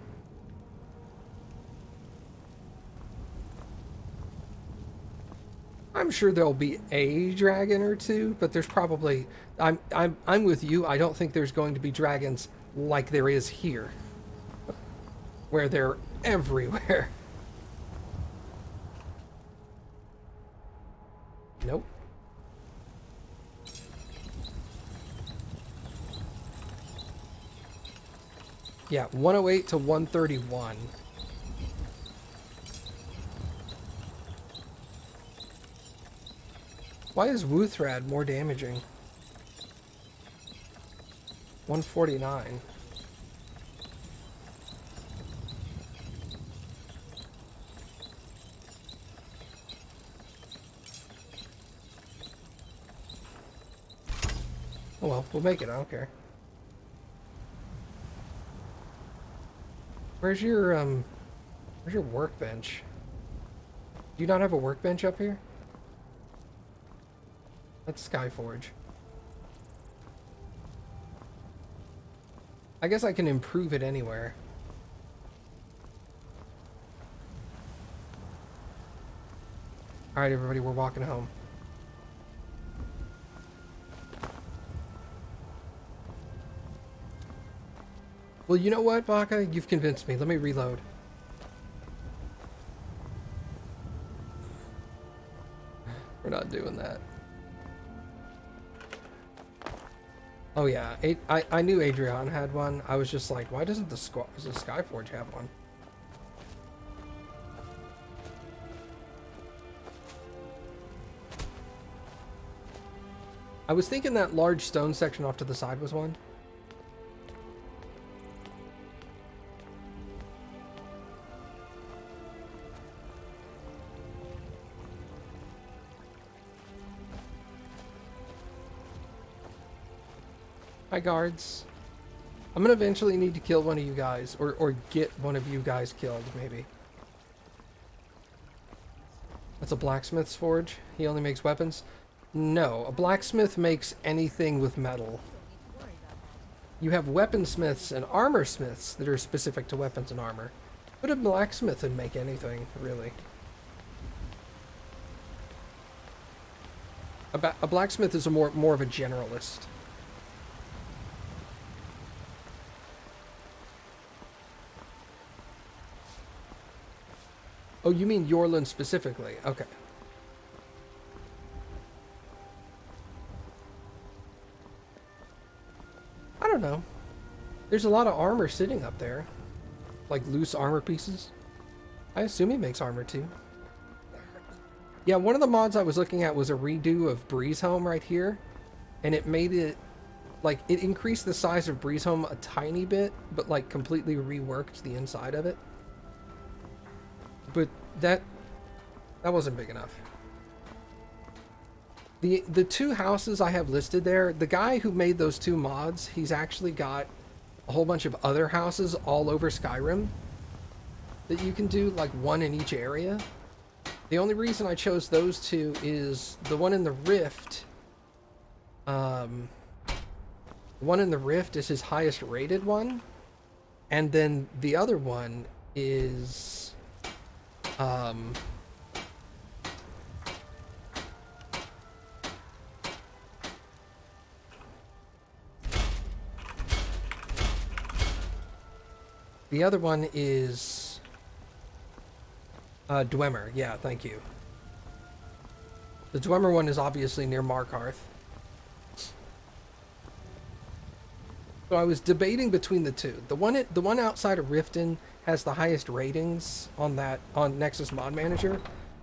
[SPEAKER 1] I'm sure there'll be a dragon or two, but there's probably I'm with you. I don't think there's going to be dragons like there is here, where they're everywhere. Nope. Yeah, 108 to 131. Why is Wuthrad more damaging? 149. Oh well, we'll make it, I don't care. Where's your workbench? Do you not have a workbench up here? That's Skyforge. I guess I can improve it anywhere. Alright everybody, we're walking home. Well, you know what, Baka? You've convinced me. Let me reload. We're not doing that. Oh yeah, I knew Adrian had one. I was just like, why doesn't the Skyforge have one? I was thinking that large stone section off to the side was one. Hi, guards. I'm gonna eventually need to kill one of you guys, or get one of you guys killed, maybe. That's a blacksmith's forge. He only makes weapons? No, a blacksmith makes anything with metal. You have weaponsmiths and armor smiths that are specific to weapons and armor. But a blacksmith would make anything, really. A blacksmith is more of a generalist. Oh, you mean Yorland specifically? Okay. I don't know. There's a lot of armor sitting up there. Like loose armor pieces. I assume he makes armor too. Yeah, one of the mods I was looking at was a redo of Breeze Home right here. And it made it... like, it increased the size of Breeze Home a tiny bit, but like completely reworked the inside of it. But that wasn't big enough. The two houses I have listed there, the guy who made those two mods, he's actually got a whole bunch of other houses all over Skyrim that you can do, like one in each area. The only reason I chose those two is the one in the Rift The one in the Rift is his highest rated one. And then the other one is... the other one is... Dwemer. Yeah, thank you. The Dwemer one is obviously near Markarth. So I was debating between the two. The one outside of Riften has the highest ratings on Nexus Mod Manager,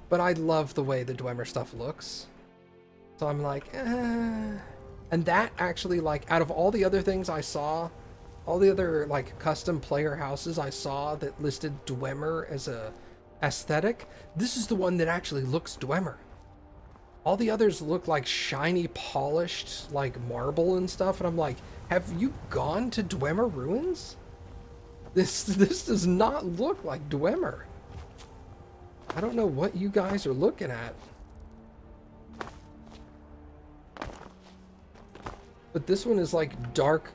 [SPEAKER 1] but I love the way the Dwemer stuff looks. So I'm like, eh. And that actually, like, out of all the other things I saw, all the other like custom player houses I saw that listed Dwemer as a aesthetic, this is the one that actually looks Dwemer. All the others look like shiny, polished, like marble and stuff, and I'm like, have you gone to Dwemer Ruins? This does not look like Dwemer. I don't know what you guys are looking at. But this one is like dark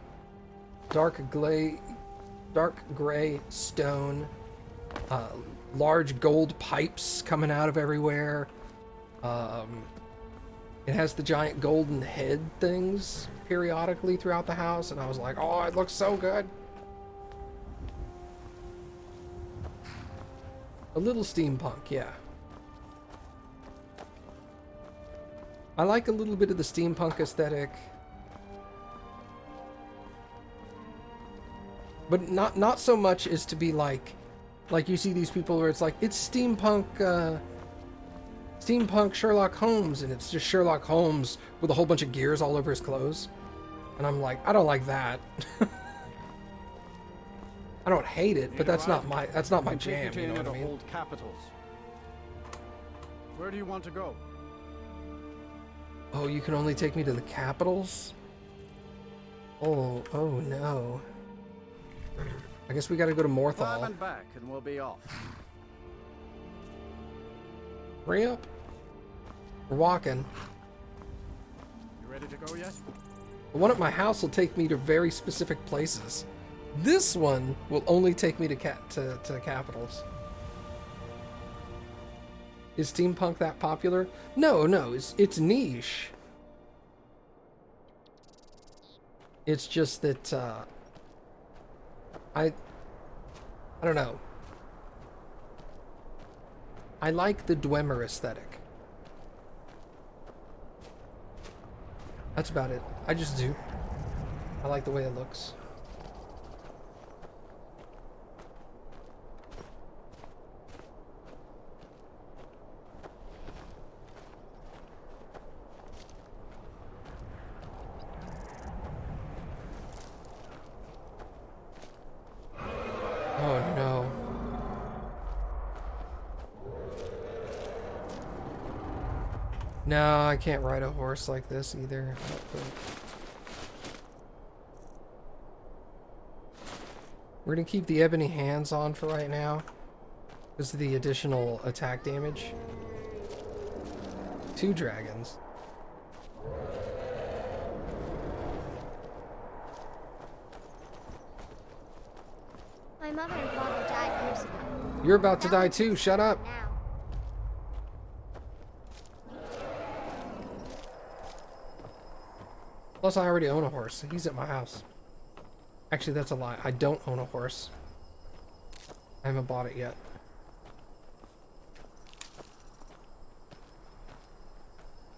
[SPEAKER 1] gray stone, large gold pipes coming out of everywhere. It has the giant golden head things periodically throughout the house, and I was like, oh, it looks so good. A little steampunk, yeah. I like a little bit of the steampunk aesthetic. But not so much as to be like you see these people where it's like, it's steampunk Sherlock Holmes, and it's just Sherlock Holmes with a whole bunch of gears all over his clothes. And I'm like, I don't like that. I don't hate it, but that's not my jam, you know what I mean?
[SPEAKER 12] Hold capitals. Where do you want to go?
[SPEAKER 1] Oh, you can only take me to the capitals? Oh no. I guess we gotta go to Morthal.
[SPEAKER 12] Climb and back, and we'll be off.
[SPEAKER 1] Hurry up. We're walking.
[SPEAKER 12] You ready to go yet?
[SPEAKER 1] The one at my house will take me to very specific places. This one will only take me to capitals. Is steampunk that popular? No, it's niche. It's just that I don't know. I like the Dwemer aesthetic. That's about it. I just do. I like the way it looks. Oh no. No, I can't ride a horse like this either. We're gonna keep the ebony hands on for right now because of the additional attack damage. 2 dragons.
[SPEAKER 4] My mother and father died years ago.
[SPEAKER 1] You're about to die too, shut up.
[SPEAKER 4] Now.
[SPEAKER 1] Plus, I already own a horse. He's at my house. Actually, that's a lie. I don't own a horse. I haven't bought it yet.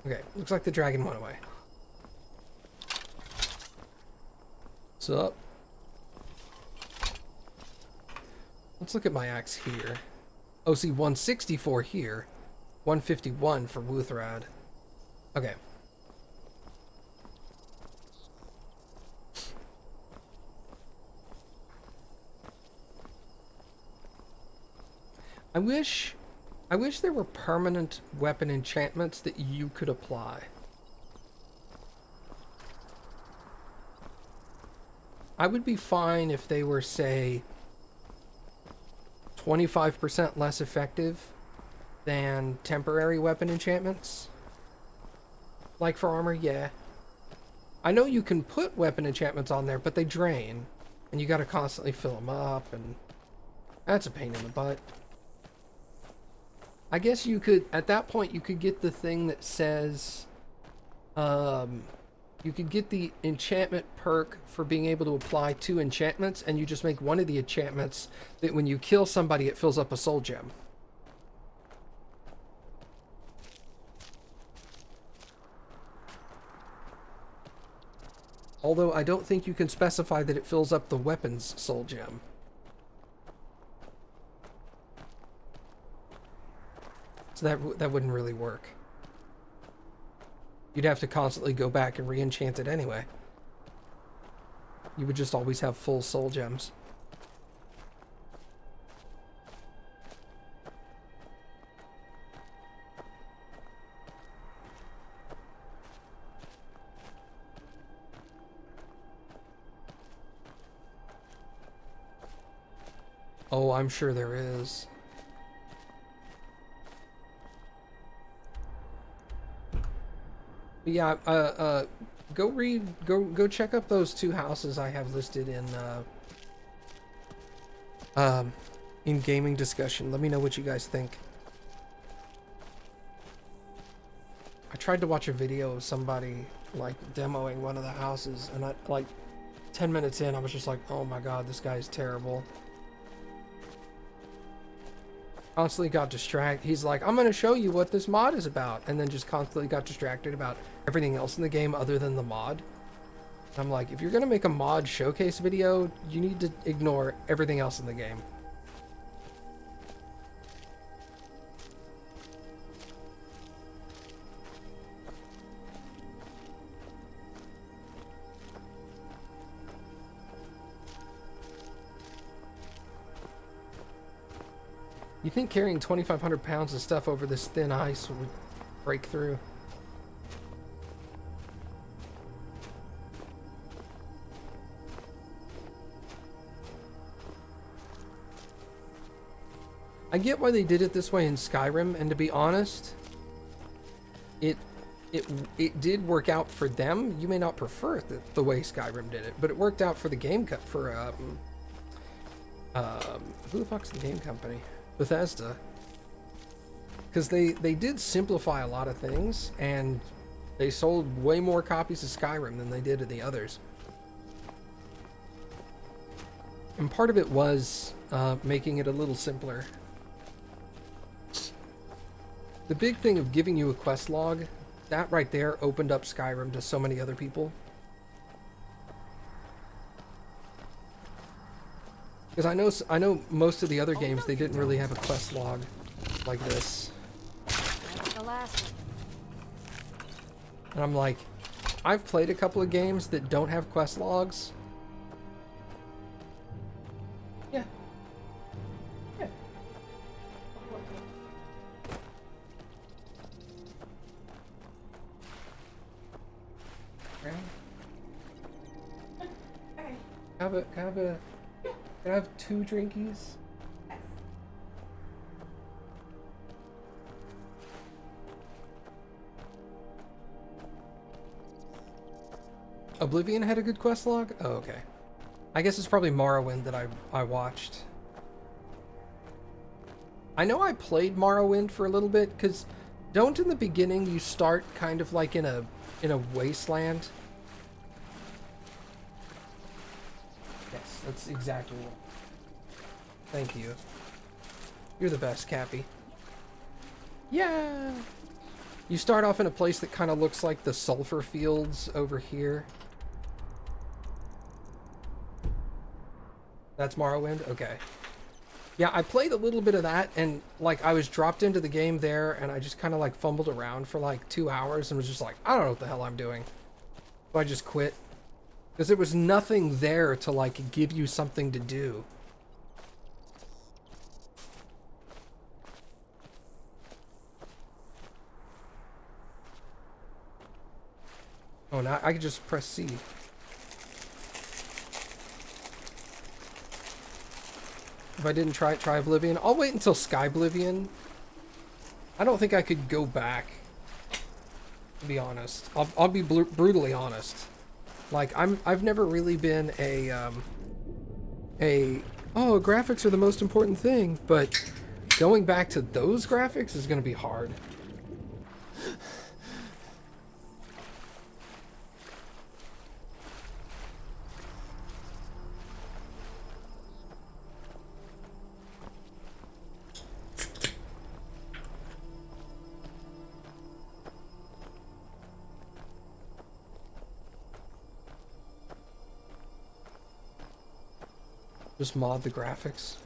[SPEAKER 1] Okay, looks like the dragon went away. What's up? Let's look at my axe here. Oh, see, 164 here. 151 for Wuthrad. Okay. I wish there were permanent weapon enchantments that you could apply. I would be fine if they were, say, 25% less effective than temporary weapon enchantments. Like for armor, yeah. I know you can put weapon enchantments on there, but they drain. And you gotta constantly fill them up, and that's a pain in the butt. I guess you could, at that point, you could get the thing that says, you could get the enchantment perk for being able to apply 2 enchantments, and you just make one of the enchantments that when you kill somebody, it fills up a soul gem. Although I don't think you can specify that it fills up the weapon's soul gem. So that wouldn't really work. You'd have to constantly go back and re-enchant it anyway. You would just always have full soul gems. Oh, I'm sure there is. But yeah, go check up those 2 houses I have listed in gaming discussion. Let me know what you guys think. I tried to watch a video of somebody like demoing one of the houses, and I like 10 minutes in, I was just like, oh my god, this guy is terrible. Constantly got distracted. He's like, I'm gonna show you what this mod is about, and then just constantly got distracted about everything else in the game other than the mod. I'm like, if you're gonna make a mod showcase video, you need to ignore everything else in the game. You think carrying 2,500 pounds of stuff over this thin ice would break through? I get why they did it this way in Skyrim, and to be honest, it did work out for them. You may not prefer the way Skyrim did it, but it worked out for the game for who the fuck's the game company? Bethesda. Because they did simplify a lot of things, and they sold way more copies of Skyrim than they did of the others. And part of it was making it a little simpler. The big thing of giving you a quest log, that right there opened up Skyrim to so many other people. Because I know most of the other games, they didn't really have a quest log like this.
[SPEAKER 2] That's the last one.
[SPEAKER 1] And I'm like, I've played a couple of games that don't have quest logs. Yeah. Yeah. Hey. Can I have 2 drinkies? Yes. Oblivion had a good quest log? Oh, okay. I guess it's probably Morrowind that I watched. I know I played Morrowind for a little bit, because don't in the beginning you start kind of like in a wasteland? Yes, that's exactly what. Thank you. You're the best, Cappy. Yeah! You start off in a place that kind of looks like the sulfur fields over here. That's Morrowind? Okay. Yeah, I played a little bit of that, and like I was dropped into the game there, and I just kind of like fumbled around for like 2 hours and was just like, I don't know what the hell I'm doing. So I just quit. Because there was nothing there to like give you something to do. Oh, now I can just press C. If I didn't try Oblivion, I'll wait until Skyblivion. I don't think I could go back, to be honest. I'll be brutally honest. Like I've never really been oh, graphics are the most important thing, but going back to those graphics is going to be hard. Just mod the graphics.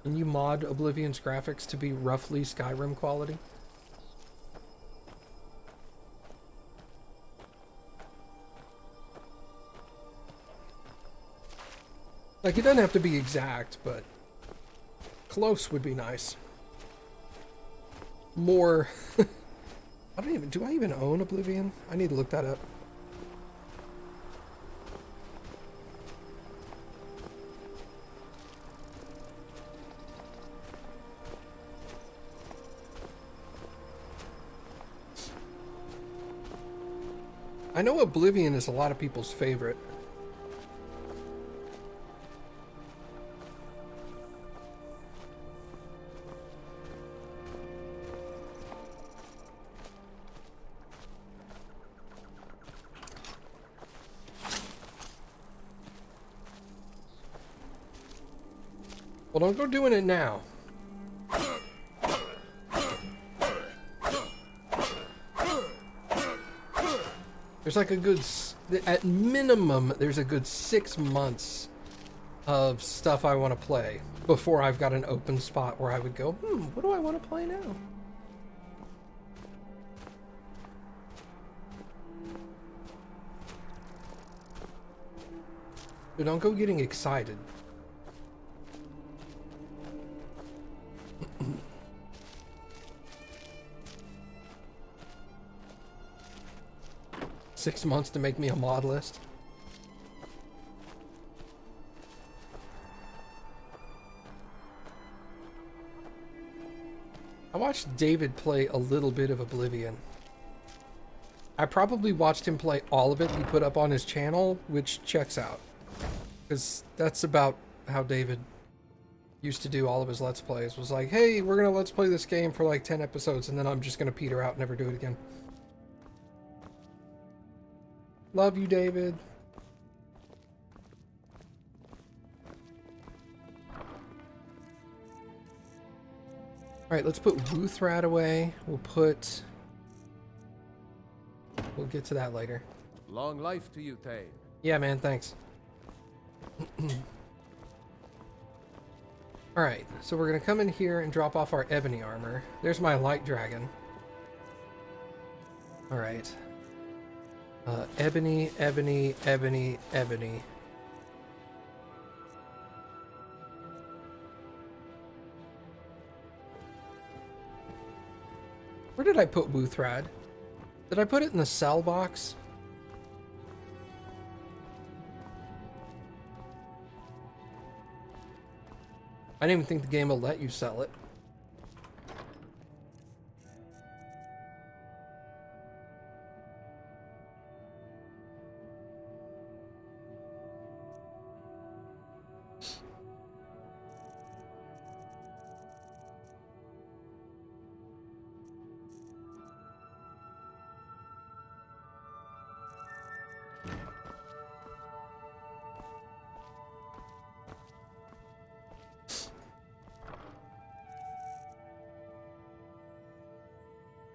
[SPEAKER 1] Can you mod Oblivion's graphics to be roughly Skyrim quality? Like, it doesn't have to be exact, but close would be nice. More... do I even own Oblivion? I need to look that up. I know Oblivion is a lot of people's favorite. Well, don't go doing it now. There's like a good, at minimum, there's a good 6 months of stuff I want to play before I've got an open spot where I would go, what do I want to play now? But don't go getting excited. 6 months to make me a mod list. I watched David play a little bit of Oblivion. I probably watched him play all of it he put up on his channel, which checks out. Because that's about how David used to do all of his Let's Plays. Was like, hey, we're gonna Let's Play this game for like 10 episodes and then I'm just gonna peter out and never do it again. Love you, David. Alright, let's put Wuthrad away. We'll get to that later.
[SPEAKER 13] Long life to you, Thane.
[SPEAKER 1] Yeah, man, thanks. Alright, so we're gonna come in here and drop off our ebony armor. There's my light dragon. Alright. Ebony, ebony, ebony, ebony. Where did I put Wuthrad? Did I put it in the sell box? I didn't even think the game will let you sell it.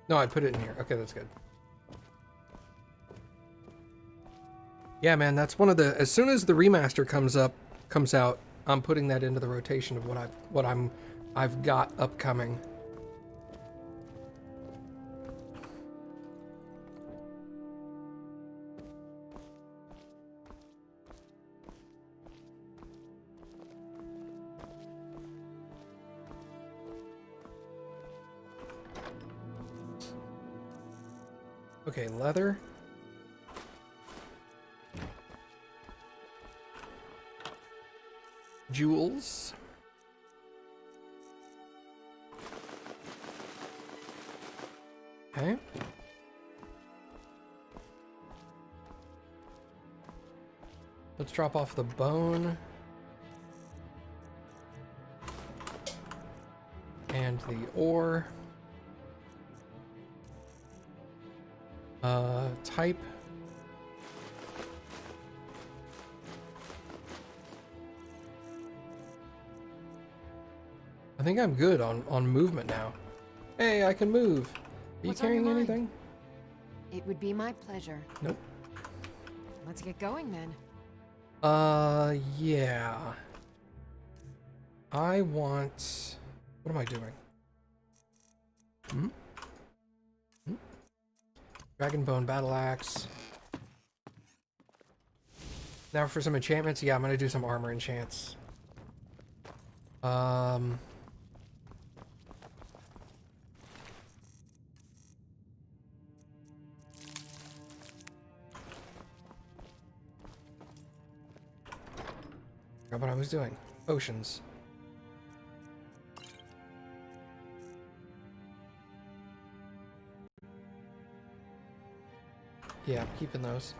[SPEAKER 1] No, I put it in here. Okay, that's good. Yeah, man, that's one of the... As soon as the remaster comes out, I'm putting that into the rotation of what I've got upcoming. Okay, leather. Jewels. Okay. Let's drop off the bone. And the ore. Type. I think I'm good on movement now. Hey, I can move. Are you carrying anything?
[SPEAKER 2] It would be my pleasure.
[SPEAKER 1] Nope.
[SPEAKER 2] Let's get going then.
[SPEAKER 1] Yeah. I want... What am I doing? Dragonbone Battle Axe. Now for some enchantments. Yeah, I'm gonna do some armor enchants. Forgot what I was doing. Potions. Yeah, I'm keeping those.